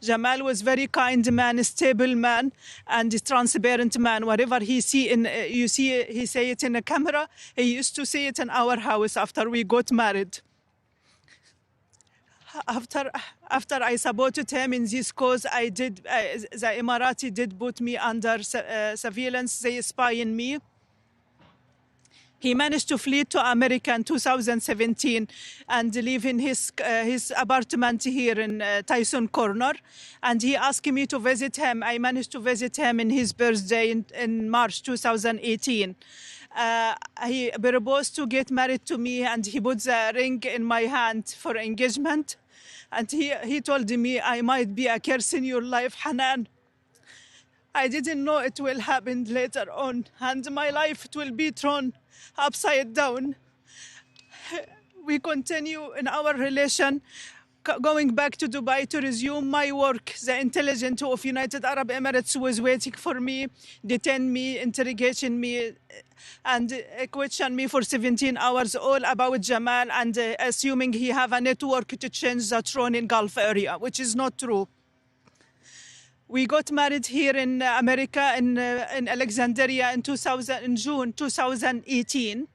Jamal was very kind man, stable man, and a transparent man. Whatever he see in, you see, he say it in a camera. He used to say it in our house after we got married. After I supported him in this cause, I did. The Emirati did put me under surveillance. They spy on me. He managed to flee to America in 2017 and live in his apartment here in Tyson Corner. And he asked me to visit him. I managed to visit him in his birthday in March 2018. He proposed to get married to me, and he put the ring in my hand for engagement. And he told me, I might be a curse in your life, Hanan. I didn't know it will happen later on, and my life will be thrown upside down. We continue in our relation, going back to Dubai to resume my work. The intelligence of United Arab Emirates was waiting for me, detained me, interrogating me, and questioned me for 17 hours all about Jamal, and assuming he have a network to change the throne in Gulf area, which is not true. We got married here in America, in Alexandria in June 2018.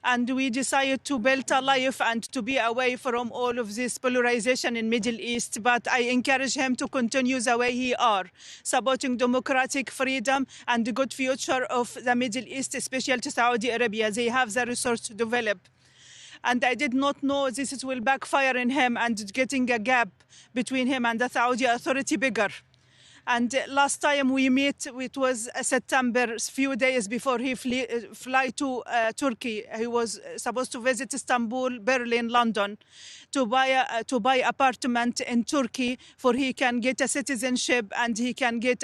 And we decided to build a life and to be away from all of this polarization in Middle East. But I encourage him to continue the way he are, supporting democratic freedom and the good future of the Middle East, especially to Saudi Arabia. They have the resource to develop. And I did not know this will backfire in him and getting a gap between him and the Saudi authority bigger. And last time we met, it was September, a few days before he fly to Turkey. He was supposed to visit Istanbul, Berlin, London, to buy apartment in Turkey, for he can get a citizenship and he can get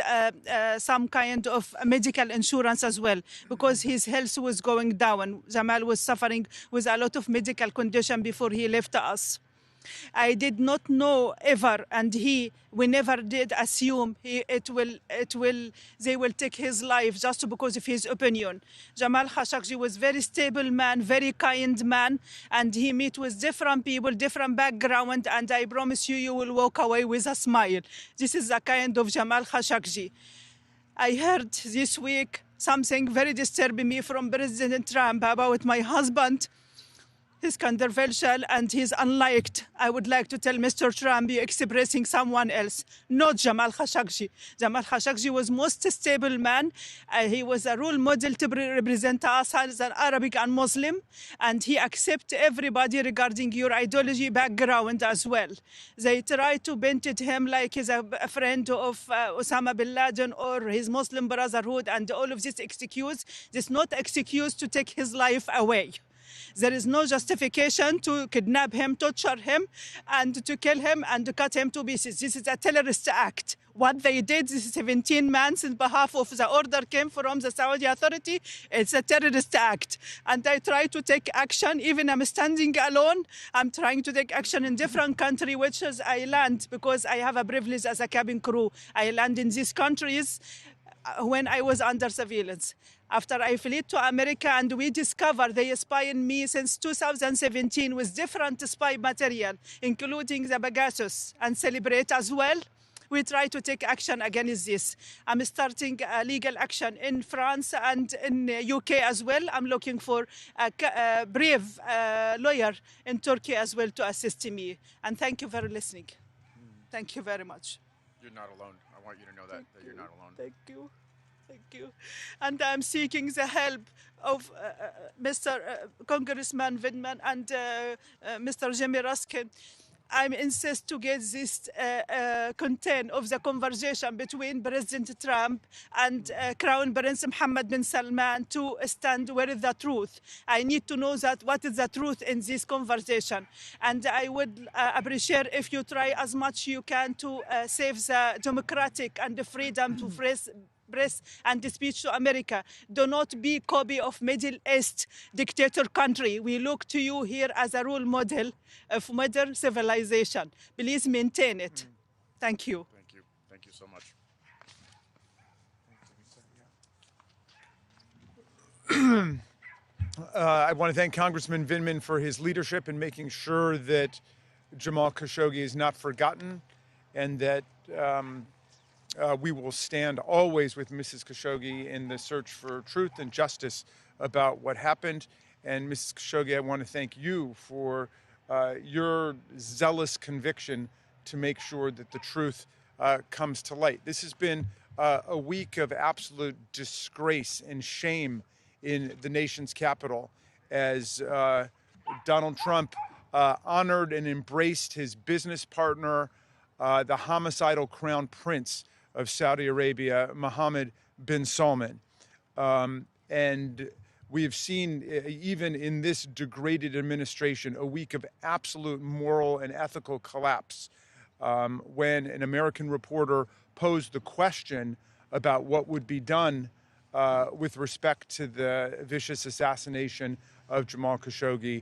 some kind of medical insurance as well, because his health was going down. Jamal was suffering with a lot of medical condition before he left us. I did not know ever, and we never did assume they will take his life just because of his opinion. Jamal Khashoggi was very stable man, very kind man, and he met with different people, different background, and I promise you will walk away with a smile. This is the kind of Jamal Khashoggi. I heard this week something very disturbing me from President Trump about my husband. He's controversial and he's unliked. I would like to tell Mr. Trump, you're expressing someone else, not Jamal Khashoggi. Jamal Khashoggi was most stable man. He was a role model to represent us as an Arabic and Muslim, and he accepts everybody regarding your ideology background as well. They try to paint him like he's a friend of Osama bin Laden or his Muslim Brotherhood, and all of this excuse. This not excuse to take his life away. There is no justification to kidnap him, torture him, and to kill him and to cut him to pieces. This is a terrorist act. What they did, this 17 men in behalf of the order came from the Saudi authority. It's a terrorist act. And I try to take action, even I'm standing alone. I'm trying to take action in different countries, which is I land, because I have a privilege as a cabin crew. I land in these countries when I was under surveillance. After I fled to America, and we discovered they spy on me since 2017 with different spy material, including the Pegasus and Celebrate as well. We try to take action against this. I'm starting legal action in France and in UK as well. I'm looking for a brave lawyer in Turkey as well to assist me. And thank you for listening. Thank you very much. You're not alone. I want you to know that you're not alone. Thank you. Thank you. And I'm seeking the help of Mr. Congressman Vindman and Mr. Jimmy Ruskin. I insist to get this content of the conversation between President Trump and Crown Prince Mohammed bin Salman to stand where is the truth. I need to know that what is the truth in this conversation. And I would appreciate if you try as much you can to save the democratic and the freedom to press and speech to America. Do not be copy of Middle East dictator country. We look to you here as a role model of modern civilization. Please maintain it. Thank you. Thank you. Thank you so much. I want to thank Congressman Vindman for his leadership in making sure that Jamal Khashoggi is not forgotten and that we will stand always with Mrs. Khashoggi in the search for truth and justice about what happened. And Mrs. Khashoggi, I want to thank you for your zealous conviction to make sure that the truth comes to light. This has been a week of absolute disgrace and shame in the nation's capital as Donald Trump honored and embraced his business partner, the homicidal crown prince of Saudi Arabia, Mohammed bin Salman. And we have seen, even in this degraded administration, a week of absolute moral and ethical collapse when an American reporter posed the question about what would be done with respect to the vicious assassination of Jamal Khashoggi.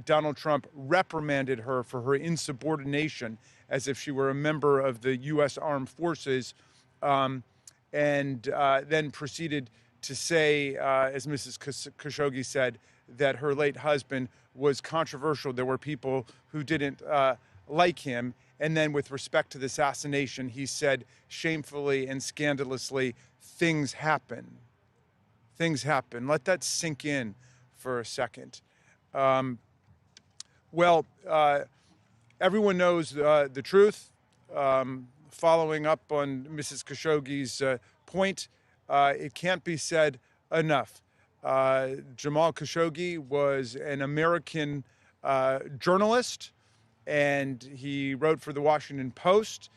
Donald Trump reprimanded her for her insubordination as if she were a member of the U.S. Armed Forces, and then proceeded to say, as Mrs. Khashoggi said, that her late husband was controversial. There were people who didn't like him. And then with respect to the assassination, he said shamefully and scandalously, things happen. Things happen. Let that sink in for a second. Everyone knows the truth. Following up on Mrs. Khashoggi's point, it can't be said enough. Jamal Khashoggi was an American journalist, and he wrote for the Washington Post.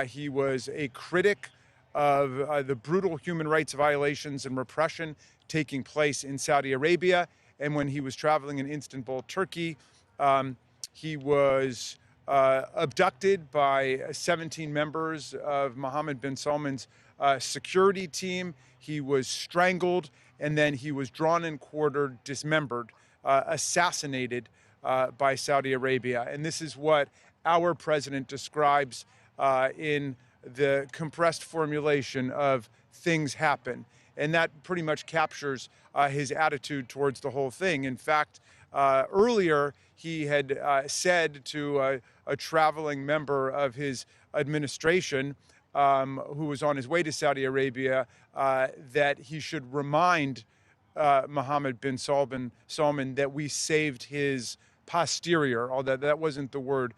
He was a critic of the brutal human rights violations and repression taking place in Saudi Arabia. And when he was traveling in Istanbul, Turkey, he was abducted by 17 members of Mohammed bin Salman's security team. He was strangled, and then he was drawn and quartered, dismembered, assassinated by Saudi Arabia. And this is what our president describes in the compressed formulation of things happen. And that pretty much captures his attitude towards the whole thing. In fact, earlier he had said to a traveling member of his administration who was on his way to Saudi Arabia that he should remind Mohammed bin Salman that we saved his posterior, although that wasn't the word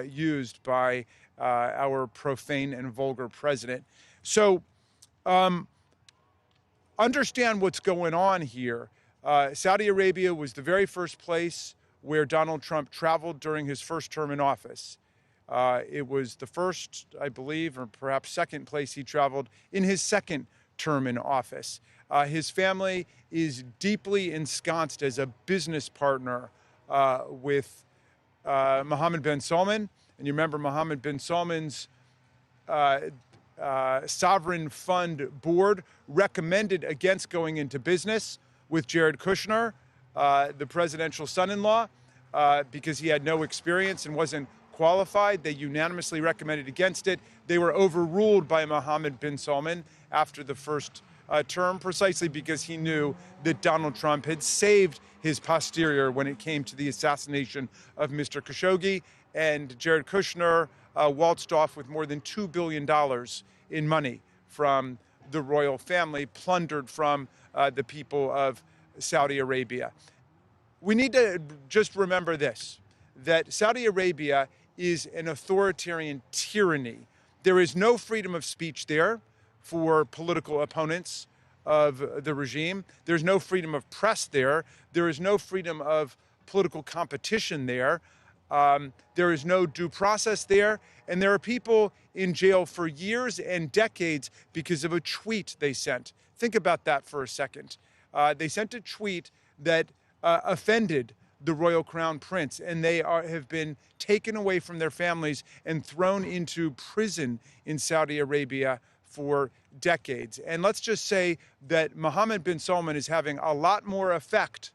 used by our profane and vulgar president. So understand what's going on here. Saudi Arabia was the very first place where Donald Trump traveled during his first term in office. It was the first, I believe, or perhaps second place he traveled in his second term in office. His family is deeply ensconced as a business partner with Mohammed bin Salman. And you remember Mohammed bin Salman's sovereign fund board recommended against going into business with Jared Kushner, the presidential son-in-law, because he had no experience and wasn't qualified. They unanimously recommended against it. They were overruled by Mohammed bin Salman after the first term, precisely because he knew that Donald Trump had saved his posterior when it came to the assassination of Mr. Khashoggi. And Jared Kushner waltzed off with more than $2 billion in money from the royal family, plundered from the people of Saudi Arabia. We need to just remember this, that Saudi Arabia is an authoritarian tyranny. There is no freedom of speech there for political opponents of the regime. There's no freedom of press there. There is no freedom of political competition there. There is no due process there. And there are people in jail for years and decades because of a tweet they sent. Think about that for a second. They sent a tweet that offended the royal crown prince, and they have been taken away from their families and thrown into prison in Saudi Arabia for decades. And let's just say that Mohammed bin Salman is having a lot more effect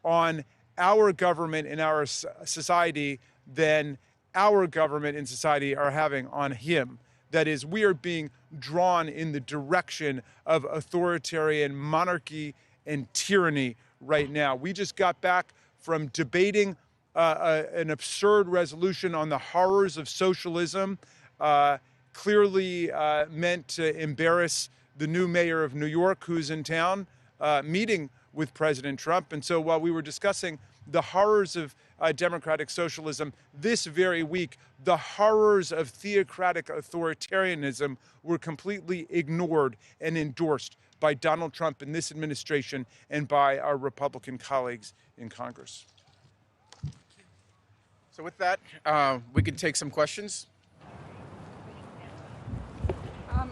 on our government and our society than our government and society are having on him. That is, we are being drawn in the direction of authoritarian monarchy and tyranny right now. We just got back from debating an absurd resolution on the horrors of socialism clearly meant to embarrass the new mayor of New York, who's in town, meeting with President Trump. And so while we were discussing the horrors of democratic socialism this very week, the horrors of theocratic authoritarianism were completely ignored and endorsed by Donald Trump and this administration and by our Republican colleagues in Congress. So with that, we can take some questions.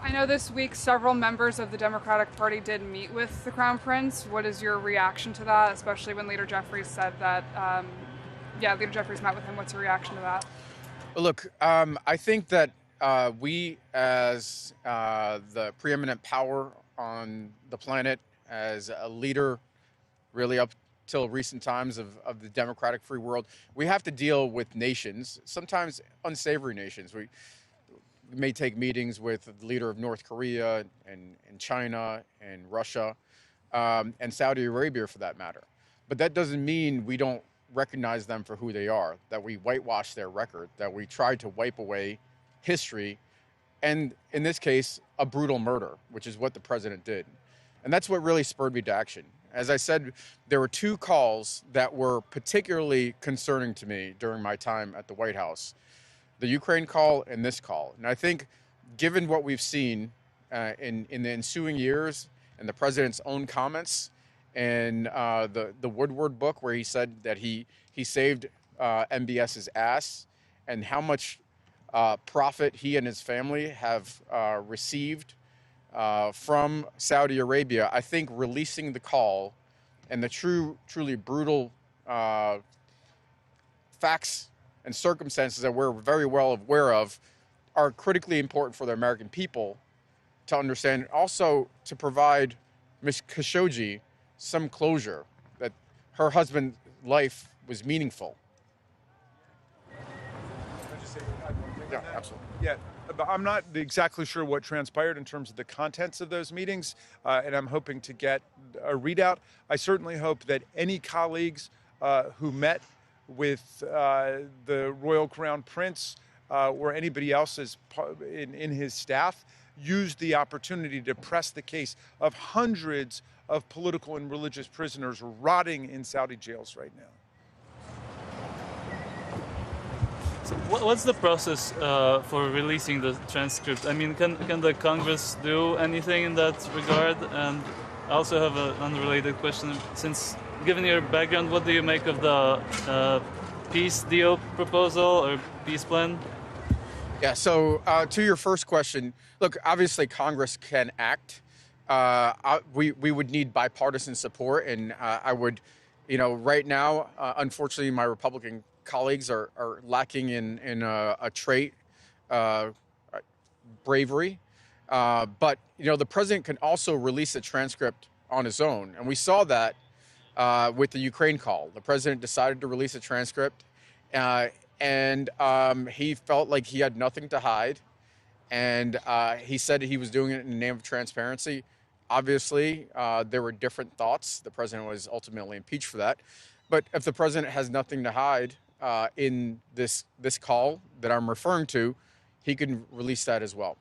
I know this week several members of the Democratic Party did meet with the Crown Prince. What is your reaction to that, especially when Leader Jeffries said that, Leader Jeffries met with him. What's your reaction to that? Look, I think that we as the preeminent power on the planet, as a leader really up till recent times of the democratic free world, we have to deal with nations, sometimes unsavory nations. We may take meetings with the leader of North Korea and China and Russia and Saudi Arabia for that matter. But that doesn't mean we don't recognize them for who they are, that we whitewash their record, that we try to wipe away history, and in this case, a brutal murder, which is what the president did. And that's what really spurred me to action. As I said, there were two calls that were particularly concerning to me during my time at the White House: the Ukraine call and this call. And I think, given what we've seen in the ensuing years and the president's own comments and the Woodward book, where he said that he saved MBS's ass, and how much profit he and his family have received from Saudi Arabia, I think releasing the call and the truly brutal facts and circumstances that we're very well aware of are critically important for the American people to understand. Also, to provide Ms. Khashoggi some closure, that her husband's life was meaningful. Yeah, absolutely. Yeah, but I'm not exactly sure what transpired in terms of the contents of those meetings, and I'm hoping to get a readout. I certainly hope that any colleagues who met with the Royal Crown Prince or anybody else in his staff used the opportunity to press the case of hundreds of political and religious prisoners rotting in Saudi jails right now. So what's the process for releasing the transcript? I mean, can the Congress do anything in that regard? And I also have an unrelated question. Since, given your background, what do you make of the peace deal proposal or peace plan? Yeah, so to your first question, look, obviously Congress can act. We would need bipartisan support, and I would, right now, unfortunately, my Republican colleagues are lacking in a trait, bravery. But, the president can also release a transcript on his own. And we saw that with the Ukraine call. The president decided to release a transcript, and he felt like he had nothing to hide. And he said he was doing it in the name of transparency. Obviously, there were different thoughts. The president was ultimately impeached for that. But if the president has nothing to hide in this call that I'm referring to, he can release that as well.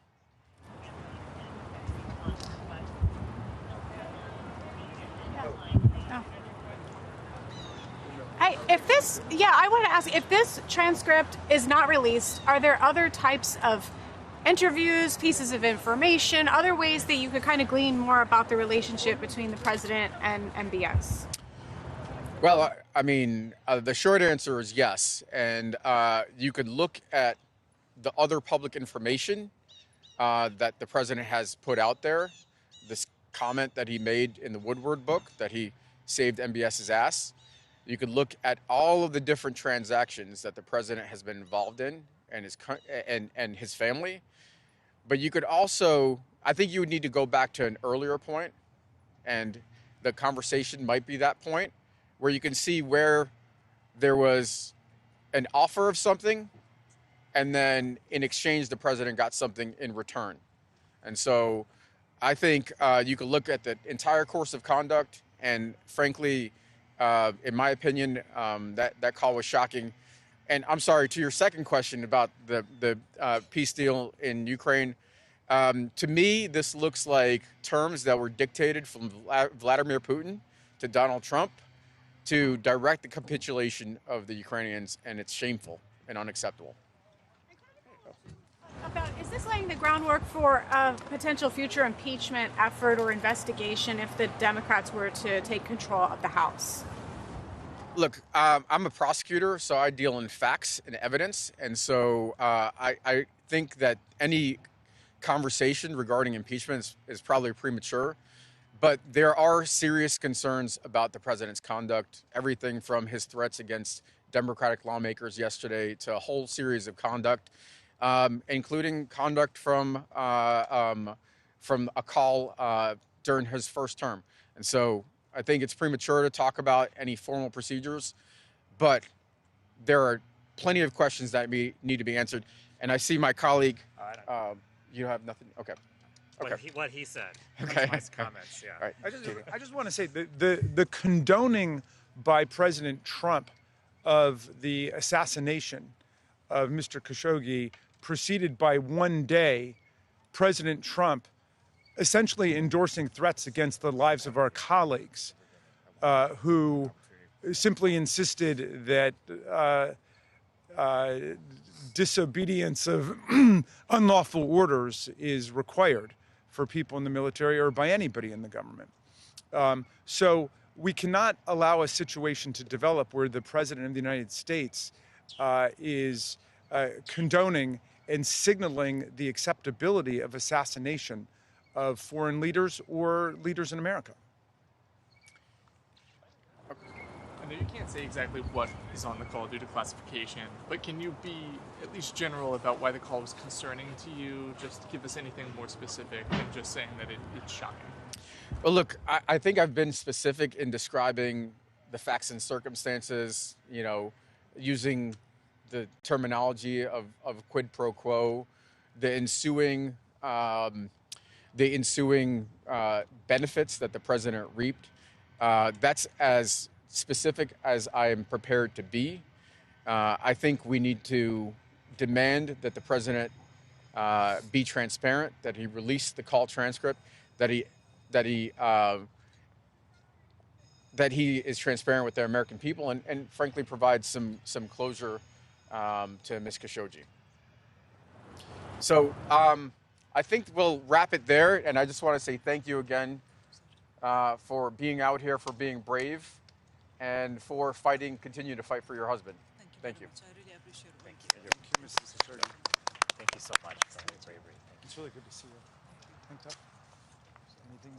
I want to ask, if this transcript is not released, are there other types of interviews, pieces of information, other ways that you could kind of glean more about the relationship between the president and MBS? Well, I mean, the short answer is yes. And you could look at the other public information that the president has put out there. This comment that he made in the Woodward book, that he saved MBS's ass. You could look at all of the different transactions that the president has been involved in and his family. But you could also, I think you would need to go back to an earlier point, and the conversation might be that point, where you can see where there was an offer of something, and then in exchange, the president got something in return. And so I think you could look at the entire course of conduct, and frankly, in my opinion, that call was shocking. And I'm sorry, to your second question about the peace deal in Ukraine, to me, this looks like terms that were dictated from Vladimir Putin to Donald Trump to direct the capitulation of the Ukrainians, and it's shameful and unacceptable. Is this laying the groundwork for a potential future impeachment effort or investigation if the Democrats were to take control of the House? Look, I'm a prosecutor, so I deal in facts and evidence. And so I think that any conversation regarding impeachment is probably premature. But there are serious concerns about the president's conduct, everything from his threats against Democratic lawmakers yesterday to a whole series of conduct, including conduct from a call during his first term. And so I think it's premature to talk about any formal procedures, but there are plenty of questions that need to be answered. And I see my colleague. You have nothing. Okay. Okay. What he said. Okay. That's my comments. Yeah. All right. I just want to say the condoning by President Trump of the assassination of Mr. Khashoggi preceded by one day President Trump essentially endorsing threats against the lives of our colleagues who simply insisted that disobedience of unlawful orders is required for people in the military or by anybody in the government. So we cannot allow a situation to develop where the President of the United States is condoning and signaling the acceptability of assassination of foreign leaders or leaders in America. I know you can't say exactly what is on the call due to classification, but can you be at least general about why the call was concerning to you? Just give us anything more specific than just saying that it's shocking. Well, look, I think I've been specific in describing the facts and circumstances, using the terminology of quid pro quo, the ensuing benefits that the president reaped. That's as specific as I am prepared to be. I think we need to demand that the president be transparent, that he release the call transcript, that he is transparent with the American people, and frankly provide some closure to Ms. Khashoggi. So I think we'll wrap it there, and I just want to say thank you again for being out here, for being brave, and for continue to fight for your husband. Thank you. I really appreciate it. Thank you, Mrs. Khashoggi. Thank you so much for your bravery. It's really good to see you. Anything?